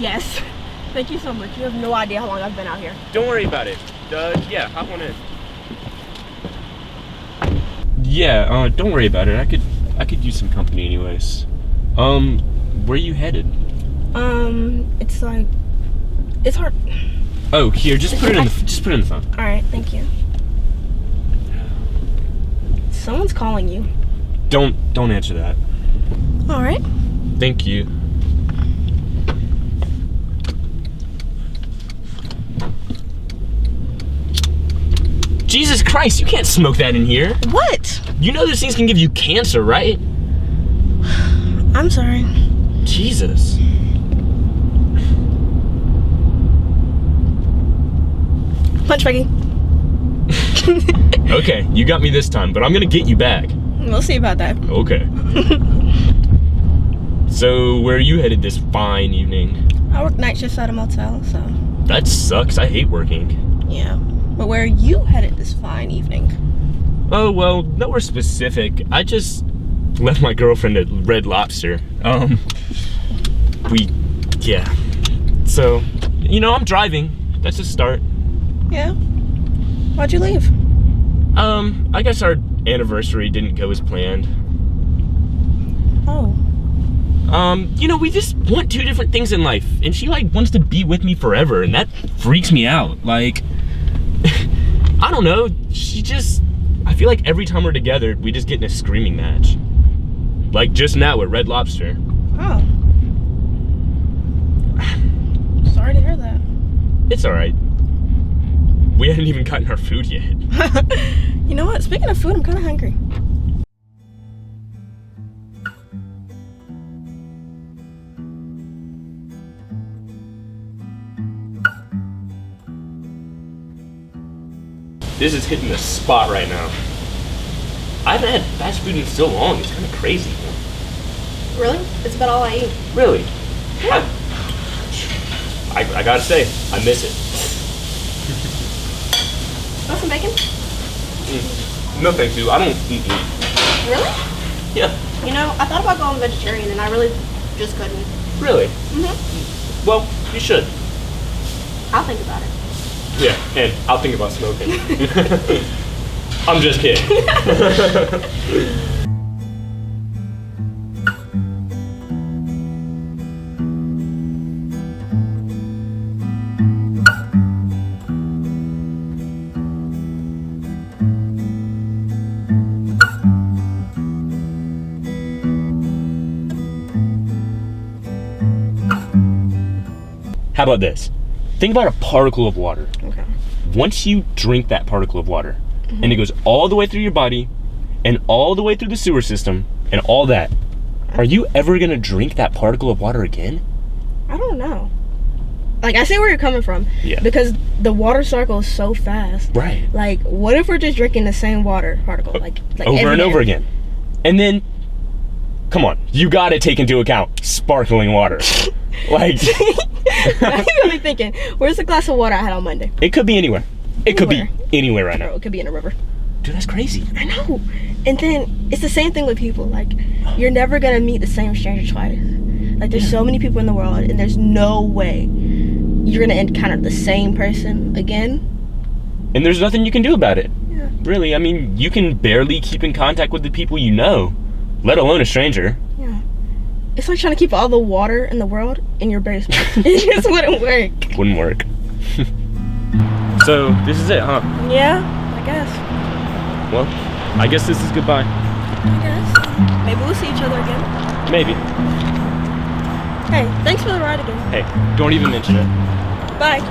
Yes. Thank you so much. You have no idea how long I've been out here. Don't worry about it. Yeah, hop on in. Yeah, don't worry about it. I could use some company anyways. Where are you headed? It's like, it's hard. Oh, here, just put it in the phone. All right, thank you. Someone's calling you. Don't answer that. All right. Thank you. Jesus Christ, you can't smoke that in here. What? You know those things can give you cancer, right? I'm sorry. Jesus. Punch Becky. Okay, you got me this time, but I'm gonna get you back. We'll see about that. Okay. So, where are you headed this fine evening? I work night shifts at a motel, so. That sucks, I hate working. Yeah. But where are you headed this fine evening? Oh, well, nowhere specific. I just left my girlfriend at Red Lobster. Yeah. So, I'm driving. That's a start. Yeah? Why'd you leave? I guess our anniversary didn't go as planned. Oh. We just want two different things in life, and she, wants to be with me forever, and that freaks me out. I don't know, I feel like every time we're together, we just get in a screaming match. Like just now at Red Lobster. Oh. Sorry to hear that. It's alright. We hadn't even gotten our food yet. You know what? Speaking of food, I'm kind of hungry. This is hitting the spot right now. I haven't had fast food in so long, it's kind of crazy. Really? It's about all I eat. Really? Yeah. I gotta say, I miss it. Want some bacon? No thank you, I don't eat meat. Really? Yeah. I thought about going vegetarian and I really just couldn't. Really? Mm-hmm. Well, you should. I'll think about it. Yeah, and I'll think about smoking. I'm just kidding. How about this? Think about a particle of water. Okay. Once you drink that particle of water, and it goes all the way through your body, and all the way through the sewer system, and all that, are you ever gonna drink that particle of water again? I don't know. I see where you're coming from. Yeah. Because the water cycle is so fast. Right. What if we're just drinking the same water particle? Over and over again. And then, come on, you gotta take into account sparkling water. Now you got me thinking, where's the glass of water I had on Monday? It could be anywhere. It could be anywhere right now. It could be in a river. Dude, that's crazy. I know. And then it's the same thing with people. You're never gonna meet the same stranger twice. There's so many people in the world, and there's no way you're gonna encounter the same person again. And there's nothing you can do about it. Yeah. Really, you can barely keep in contact with the people you know, let alone a stranger. Yeah. It's like trying to keep all the water in the world in your basement. It just wouldn't work. Wouldn't work. So, this is it, huh? Yeah, I guess. Well, I guess this is goodbye. I guess. Maybe we'll see each other again. Maybe. Hey, thanks for the ride again. Hey, don't even mention it. Bye.